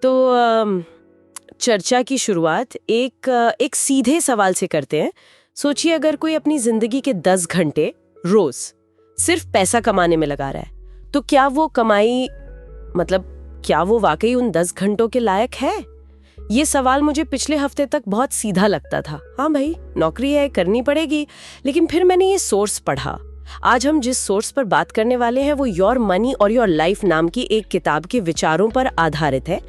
तो चर्चा की शुरुआत एक सीधे सवाल से करते हैं। सोचिए अगर कोई अपनी जिंदगी के 10 घंटे रोज सिर्फ पैसा कमाने में लगा रहा है, तो क्या वो कमाई क्या वो वाकई उन 10 घंटों के लायक है? ये सवाल मुझे पिछले हफ्ते तक बहुत सीधा लगता था। हाँ भाई, नौकरी है, करनी पड़ेगी। लेकिन फिर मैंने ये सोर्स पढ़ा। आज हम जिस सोर्स पर बात करने वाले हैं वो योर मनी और योर लाइफ नाम की एक किताब के विचारों पर आधारित है।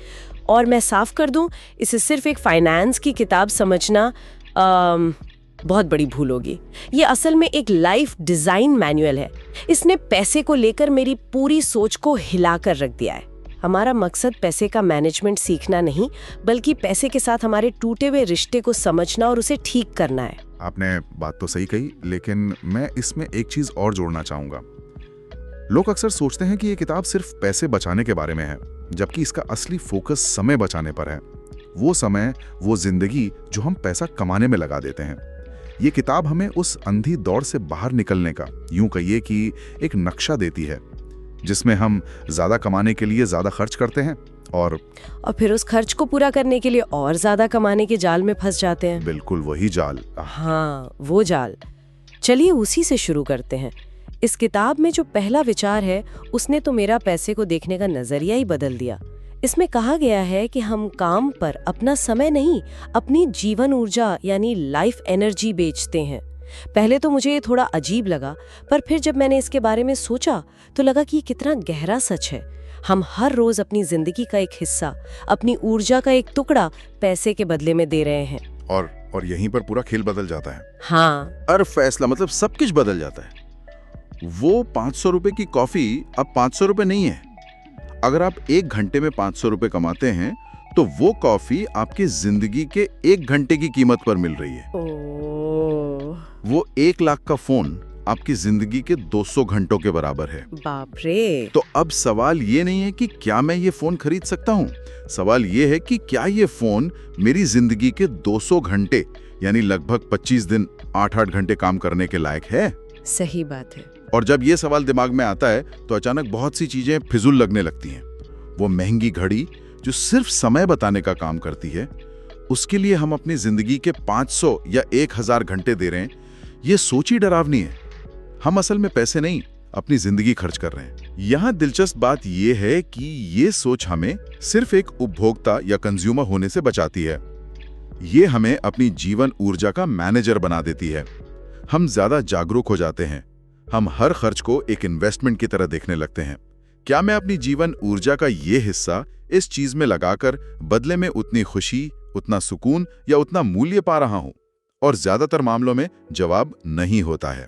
और मैं साफ कर दूं, इसे सिर्फ एक फाइनेंस की किताब समझना बहुत बड़ी भूल होगी। ये असल में एक लाइफ डिजाइन मैनुअल है। इसने पैसे को लेकर मेरी पूरी सोच को हिलाकर रख दिया है। हमारा मकसद पैसे का मैनेजमेंट सीखना नहीं, बल्कि पैसे के साथ हमारे टूटे हुए रिश्ते को समझना और उसे ठीक करना है। आपने बात तो सही कही, लेकिन मैं इसमें एक चीज और जोड़ना चाहूंगा। लोग अक्सर सोचते हैं कि ये किताब सिर्फ पैसे बचाने के बारे में है, जबकि इसका असली फोकस समय बचाने पर है। वो समय, वो जिंदगी जो हम पैसा कमाने में लगा देते हैं। ये किताब हमें उस अंधी दौड़ से बाहर निकलने का, यूं कहिए कि एक नक्शा देती है, जिसमें हम ज्यादा कमाने के लिए ज्यादा खर्च करते हैं और फिर उस खर्च को पूरा करने के लिए और ज्यादा कमाने के जाल में फंस जाते हैं। बिल्कुल वही जाल। हाँ, वो जाल। चलिए उसी से शुरू करते हैं। इस किताब में जो पहला विचार है, उसने तो मेरा पैसे को देखने का नजरिया ही बदल दिया। इसमें कहा गया है कि हम काम पर अपना समय नहीं, अपनी जीवन ऊर्जा यानी लाइफ एनर्जी बेचते हैं। पहले तो मुझे ये थोड़ा अजीब लगा, पर फिर जब मैंने इसके बारे में सोचा तो लगा कि ये कितना गहरा सच है। हम हर रोज अपनी जिंदगी का एक हिस्सा, अपनी ऊर्जा का एक टुकड़ा पैसे के बदले में दे रहे हैं। और यहीं पर पूरा खेल बदल जाता है। हाँ, हर फैसला सब कुछ बदल जाता है। वो 500 रुपए की कॉफी अब 500 रुपए नहीं है। अगर आप 1 घंटे में 500 रुपए कमाते हैं, तो वो कॉफी आपकी जिंदगी के 1 घंटे की कीमत पर मिल रही है। वो 1 लाख का फोन आपकी जिंदगी के 200 घंटों के बराबर है। बाप रे। तो अब सवाल ये नहीं है कि क्या मैं ये फोन खरीद सकता हूँ, सवाल ये है कि क्या ये फोन मेरी जिंदगी के 200 घंटे यानी लगभग 25 दिन 8-8 घंटे काम करने के लायक है। सही बात है। और जब ये सवाल दिमाग में आता है तो अचानक बहुत सी चीजें फिजूल लगने लगती हैं। वो महंगी घड़ी जो सिर्फ समय बताने का काम करती है, उसके लिए हम अपनी जिंदगी के 500 या 1000 घंटे दे रहे हैं। ये सोच ही डरावनी है। हम असल में पैसे नहीं, अपनी जिंदगी खर्च कर रहे हैं। यहाँ दिलचस्प बात यह है कि ये सोच हमें सिर्फ एक उपभोक्ता या कंज्यूमर होने से बचाती है। ये हमें अपनी जीवन ऊर्जा का मैनेजर बना देती है। हम ज्यादा जागरूक हो जाते हैं। हम हर खर्च को एक इन्वेस्टमेंट की तरह देखने लगते हैं। क्या मैं अपनी जीवन ऊर्जा का ये हिस्सा इस चीज में लगाकर बदले में उतनी खुशी, उतना सुकून या उतना मूल्य पा रहा हूं? और ज्यादातर मामलों में जवाब नहीं होता है।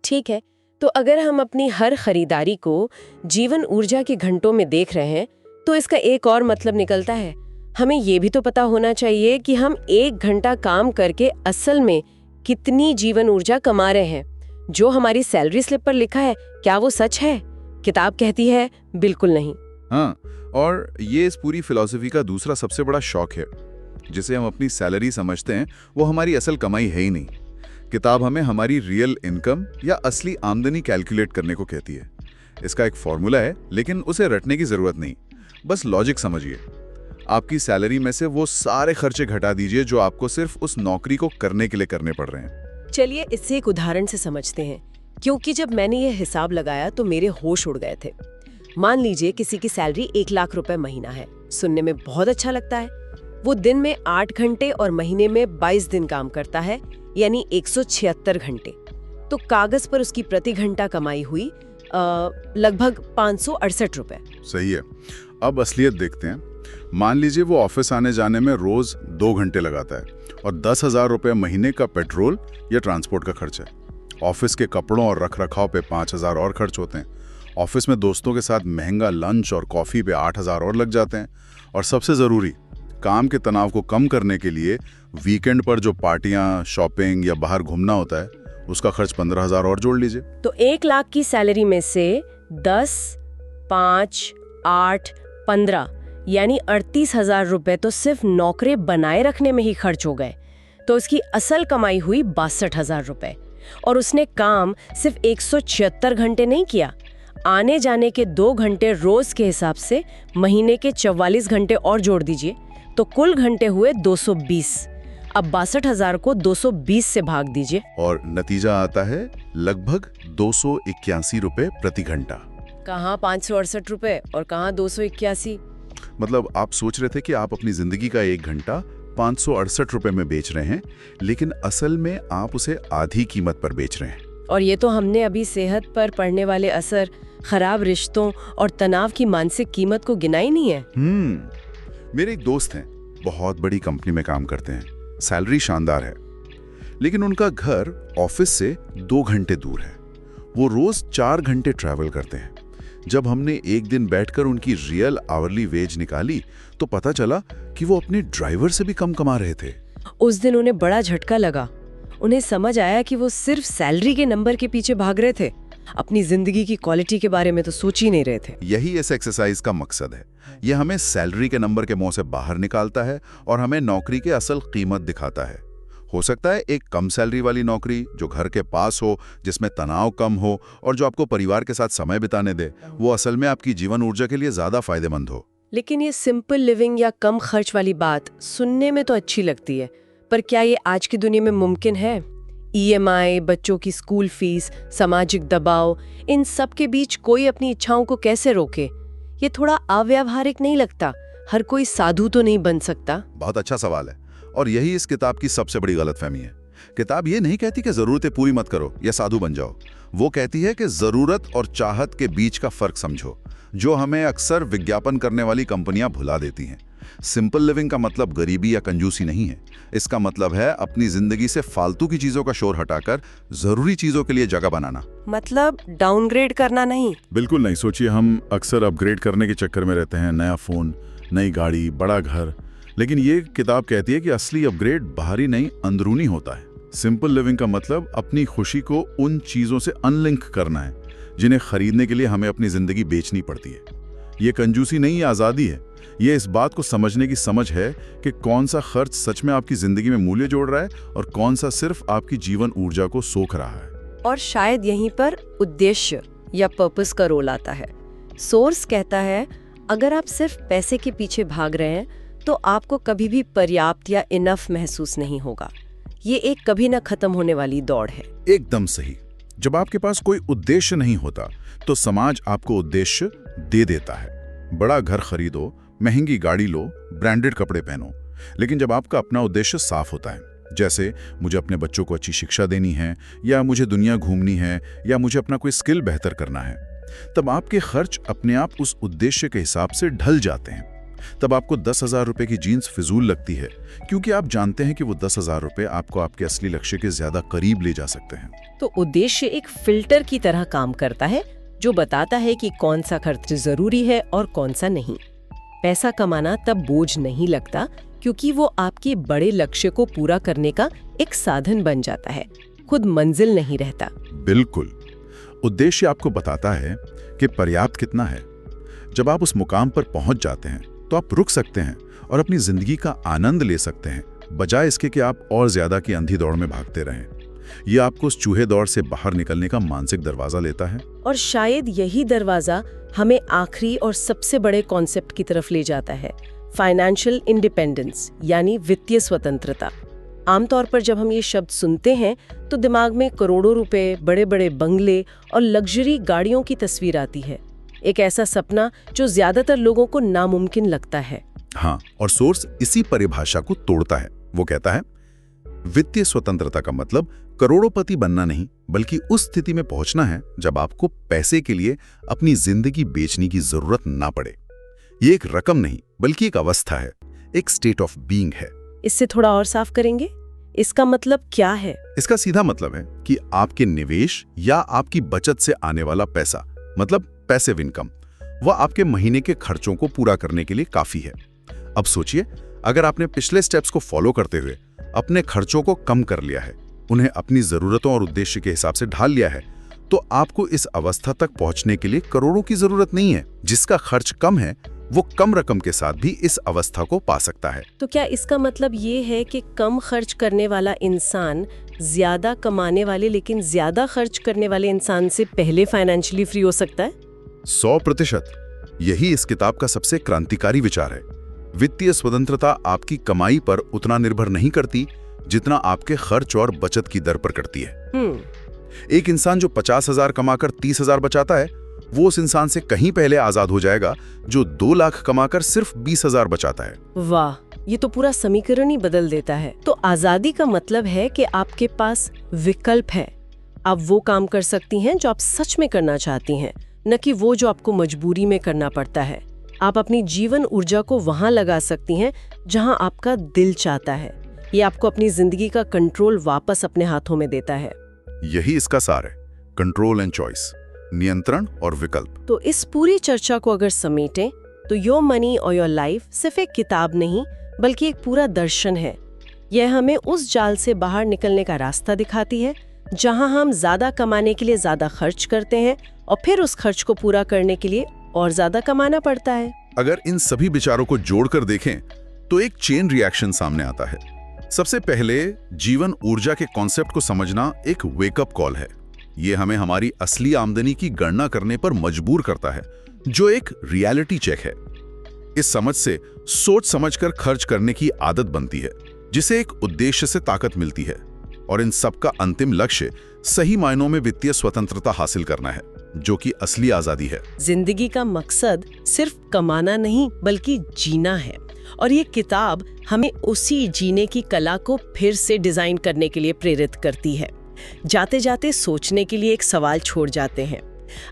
ठीक है, तो अगर हम अपनी हर खरीदारी को जीवन ऊर्जा के घंटों में देख रहे हैं, तो इसका एक और मतलब निकलता है। हमें ये भी तो पता होना चाहिए कि हम 1 घंटा काम करके असल में कितनी जीवन ऊर्जा कमा रहे हैं। जो हमारी सैलरी स्लिप पर लिखा है, क्या वो सच है? किताब कहती है बिल्कुल नहीं। हाँ, और ये इस पूरी फिलॉसफी का दूसरा सबसे बड़ा शौक है। जिसे हम अपनी सैलरी समझते हैं, वो हमारी असल कमाई है ही नहीं। किताब हमें हमारी रियल इनकम या असली आमदनी कैलकुलेट करने को कहती है। इसका एक फॉर्मूला है, लेकिन उसे रटने की जरूरत नहीं। बस लॉजिक समझिए। आपकी सैलरी में से वो सारे खर्चे घटा दीजिए जो आपको सिर्फ उस नौकरी को करने के लिए करने पड़ रहे हैं। चलिए इससे एक उदाहरण से समझते हैं, क्योंकि जब मैंने ये हिसाब लगाया तो मेरे होश उड़ गए थे। मान लीजिए किसी की सैलरी 1 लाख रुपए महीना है। सुनने में बहुत अच्छा लगता है। वो दिन में 8 घंटे और महीने में 22 दिन काम करता है, यानी 176 घंटे। तो कागज पर उसकी प्रति घंटा कमाई हुई लगभग 568 रुपए। सही है। अब असलियत देखते हैं। मान लीजिए वो ऑफिस आने जाने में रोज 2 घंटे लगाता है और 10,000 रुपए महीने का पेट्रोल या ट्रांसपोर्ट का खर्च है। ऑफिस के कपड़ों और रखरखाव पे 5,000 और खर्च होते हैं। ऑफिस में दोस्तों के साथ महंगा लंच और कॉफी पे 8,000 और लग जाते हैं। और सबसे जरूरी, काम के तनाव को कम करने के लिए वीकेंड पर जो पार्टियां, शॉपिंग या बाहर घूमना होता है, उसका खर्च 15,000 और जोड़ लीजिए। तो 1 लाख की सैलरी में से 10, 5, 8, 15 यानी 38,000 रुपए तो सिर्फ नौकरी बनाए रखने में ही खर्च हो गए। तो उसकी असल कमाई हुई 62,000 रुपए। और उसने काम सिर्फ 176 घंटे नहीं किया, आने जाने के 2 घंटे रोज के हिसाब से महीने के 44 घंटे और जोड़ दीजिए तो कुल घंटे हुए 220। अब 62,000 को 220 से भाग दीजिए और नतीजा आता है लगभग 281 रुपए प्रति घंटा। कहाँ 568 रुपए और कहाँ 281। मतलब आप सोच रहे थे कि आप अपनी जिंदगी का 1 घंटा 568 रुपए में बेच रहे हैं, लेकिन असल में आप उसे आधी कीमत पर बेच रहे हैं। और ये तो हमने अभी सेहत पर पड़ने वाले असर, खराब रिश्तों और तनाव की मानसिक कीमत को गिना ही नहीं है। मेरे एक दोस्त हैं, बहुत बड़ी कंपनी में काम करते हैं, सैलरी शानदार है, लेकिन उनका घर ऑफिस से 2 घंटे दूर है। वो रोज 4 घंटे ट्रैवल करते हैं। जब हमने एक दिन बैठकर उनकी रियल आवरली वेज निकाली तो पता चला कि वो अपने ड्राइवर से भी कम कमा रहे थे। उस दिन उन्हें बड़ा झटका लगा। उन्हें समझ आया कि वो सिर्फ सैलरी के नंबर के पीछे भाग रहे थे, अपनी जिंदगी की क्वालिटी के बारे में तो सोच ही नहीं रहे थे। यही इस एक्सरसाइज का मकसद है। यह हमें सैलरी के नंबर के मुंह से बाहर निकालता है और हमें नौकरी की असल कीमत दिखाता है। हो सकता है एक कम सैलरी वाली नौकरी जो घर के पास हो, जिसमें तनाव कम हो और जो आपको परिवार के साथ समय बिताने दे, वो असल में आपकी जीवन ऊर्जा के लिए ज्यादा फायदेमंद हो। लेकिन ये सिंपल लिविंग या कम खर्च वाली बात सुनने में तो अच्छी लगती है, पर क्या ये आज की दुनिया में मुमकिन है? EMI, बच्चों की स्कूल फीस, सामाजिक दबाव, इन सब के बीच कोई अपनी इच्छाओं को कैसे रोके? ये थोड़ा अव्यावहारिक नहीं लगता? हर कोई साधु तो नहीं बन सकता। बहुत अच्छा सवाल है, और यही इस किताब की सबसे बड़ी गलतफहमी है। किताब ये नहीं कहती कि जरूरतें पूरी मत करो या साधु बन जाओ। वो कहती है कि जरूरत और चाहत के बीच का फर्क समझो, जो हमें अक्सर विज्ञापन करने वाली कंपनियां भुला देती हैं। सिंपल लिविंग का मतलब गरीबी या कंजूसी नहीं है। इसका मतलब है अपनी जिंदगी से फालतू की चीजों का शोर हटाकर जरूरी चीजों के लिए जगह बनाना। मतलब डाउनग्रेड करना नहीं। बिल्कुल नहीं। सोचिए, हम अक्सर अपग्रेड करने के चक्कर में रहते हैं, नया फोन, नई गाड़ी, बड़ा घर। लेकिन ये किताब कहती है कि असली अपग्रेड बाहरी नहीं, अंदरूनी होता है। सिंपल लिविंग का मतलब अपनी खुशी को उन चीजों से अनलिंक करना है जिन्हें खरीदने के लिए हमें अपनी जिंदगी बेचनी पड़ती है। ये कंजूसी नहीं, ये आजादी है। ये इस बात को समझने की समझ है कि कौन सा खर्च सच में आपकी जिंदगी में मूल्य जोड़ रहा है और कौन सा सिर्फ आपकी जीवन ऊर्जा को सोख रहा है। और शायद यहीं पर उद्देश्य या पर्पस का रोल आता है। सोर्स कहता है, अगर आप सिर्फ पैसे के पीछे भाग रहे हैं तो आपको कभी भी पर्याप्त या इनफ महसूस नहीं होगा। ये एक कभी न खत्म होने वाली दौड़ है। एकदम सही। जब आपके पास कोई उद्देश्य नहीं होता तो समाज आपको उद्देश्य दे देता है। बड़ा घर खरीदो, महंगी गाड़ी लो, ब्रांडेड कपड़े पहनो। लेकिन जब आपका अपना उद्देश्य साफ होता है, जैसे मुझे अपने बच्चों को अच्छी शिक्षा देनी है, या मुझे दुनिया घूमनी है, या मुझे अपना कोई स्किल बेहतर करना है, तब आपके खर्च अपने आप उस उद्देश्य के हिसाब से ढल जाते हैं। तब आपको 10,000 रुपए की जीन्स फिजूल लगती है, क्योंकि आप जानते हैं कि वो 10,000 रुपए आपको आपके असली लक्ष्य के ज्यादा करीब ले जा सकते हैं। तो उद्देश्य एक फिल्टर की तरह काम करता है, जो बताता है कि कौन सा खर्च जरूरी है और कौन सा नहीं। पैसा कमाना तब बोझ नहीं लगता, क्योंकि वो आपके बड़े लक्ष्य को पूरा करने का एक साधन बन जाता है, खुद मंजिल नहीं रहता। बिल्कुल। उद्देश्य आपको बताता है कि पर्याप्त कितना है। जब आप उस मुकाम पर पहुंच जाते हैं तो आप रुक सकते हैं और अपनी जिंदगी का आनंद ले सकते हैं, बजाय इसके कि आप और ज्यादा की अंधी दौड़ में भागते रहें। ये आपको उस चूहे दौड़ से बाहर निकलने का मानसिक दरवाजा लेता है। और शायद यही दरवाजा हमें आखिरी और सबसे बड़े कॉन्सेप्ट की तरफ ले जाता है, फाइनेंशियल इंडिपेंडेंस, यानी वित्तीय स्वतंत्रता। आमतौर पर जब हम ये शब्द सुनते हैं तो दिमाग में करोड़ों रुपए, बड़े बड़े बंगले और लग्जरी गाड़ियों की तस्वीर आती है। एक ऐसा सपना जो ज्यादातर लोगों को नामुमकिन लगता है। हाँ, और सोर्स इसी परिभाषा को तोड़ता है। वो कहता है, वित्तीय स्वतंत्रता का मतलब करोड़पति बनना नहीं, बल्कि उस स्थिति में पहुंचना है जब आपको पैसे के लिए अपनी जिंदगी बेचने की जरूरत ना पड़े। ये एक रकम नहीं, बल्कि एक अवस्था है, एक स्टेट ऑफ बीइंग है। इससे थोड़ा और साफ करेंगे, इसका मतलब क्या है? इसका सीधा मतलब है कि आपके निवेश या आपकी बचत से आने वाला पैसा, मतलब पैसिव इनकम, वह आपके महीने के खर्चों को पूरा करने के लिए काफी है। अब सोचिए, अगर आपने पिछले स्टेप्स को फॉलो करते हुए अपने खर्चों को कम कर लिया है, उन्हें अपनी जरूरतों और उद्देश्य के हिसाब से ढाल लिया है, तो आपको इस अवस्था तक पहुंचने के लिए करोड़ों की जरूरत नहीं है। जिसका खर्च कम है वो कम रकम के साथ भी इस अवस्था को पा सकता है। तो क्या इसका मतलब ये है कि कम खर्च करने वाला इंसान ज्यादा कमाने वाले लेकिन ज्यादा खर्च करने वाले इंसान से पहले फाइनेंशियली फ्री हो सकता है? 100%। यही इस किताब का सबसे क्रांतिकारी विचार है। वित्तीय स्वतंत्रता आपकी कमाई पर उतना निर्भर नहीं करती जितना आपके खर्च और बचत की दर पर करती है। एक इंसान जो 50,000 कमाकर 30,000 बचाता है, वो उस इंसान से कहीं पहले आजाद हो जाएगा जो 2 लाख कमाकर सिर्फ 20,000 बचाता है। वाह, ये तो पूरा समीकरण ही बदल देता है। तो आजादी का मतलब है कि आपके पास विकल्प है। आप वो काम कर सकती हैं जो आप सच में करना चाहती हैं, न कि वो जो आपको मजबूरी में करना पड़ता है। आप अपनी जीवन ऊर्जा को वहां लगा सकती हैं जहां आपका दिल चाहता है। ये आपको अपनी जिंदगी का कंट्रोल वापस अपने हाथों में देता है। यही इसका सार है, कंट्रोल एंड चॉइस, नियंत्रण और विकल्प। तो इस पूरी चर्चा को अगर समेटें तो योर मनी और योर लाइफ सिर्फ एक किताब नहीं बल्कि एक पूरा दर्शन है। यह हमें उस जाल से बाहर निकलने का रास्ता दिखाती है जहां हम ज्यादा कमाने के लिए ज्यादा खर्च करते हैं और फिर उस खर्च को पूरा करने के लिए और ज्यादा कमाना पड़ता है। अगर इन सभी विचारों को जोड़कर देखें तो एक चेन रिएक्शन सामने आता है। सबसे पहले जीवन ऊर्जा के कॉन्सेप्ट को समझना एक वेकअप कॉल है। ये हमें हमारी असली आमदनी की गणना करने पर मजबूर करता है, जो एक रियलिटी चेक है। इस समझ से सोच समझकर खर्च करने की आदत बनती है, जिसे एक उद्देश्य से ताकत मिलती है। और इन सब का अंतिम लक्ष्य सही मायनों में वित्तीय स्वतंत्रता हासिल करना है, जो कि असली आजादी है। जिंदगी का मकसद सिर्फ कमाना नहीं बल्कि जीना है, और ये किताब हमें उसी जीने की कला को फिर से डिजाइन करने के लिए प्रेरित करती है। जाते जाते सोचने के लिए एक सवाल छोड़ जाते हैं।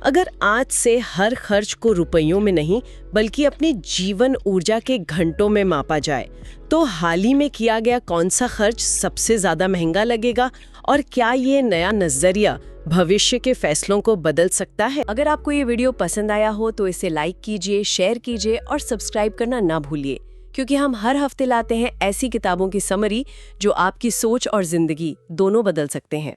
अगर आज से हर खर्च को रुपयों में नहीं बल्कि अपनी जीवन ऊर्जा के घंटों में मापा जाए, तो हाल ही में किया गया कौन सा खर्च सबसे ज्यादा महंगा लगेगा, और क्या ये नया नजरिया भविष्य के फैसलों को बदल सकता है? अगर आपको ये वीडियो पसंद आया हो तो इसे लाइक कीजिए, शेयर कीजिए और सब्सक्राइब करना ना भूलिए, क्योंकि हम हर हफ्ते लाते हैं ऐसी किताबों की समरी जो आपकी सोच और जिंदगी दोनों बदल सकते हैं।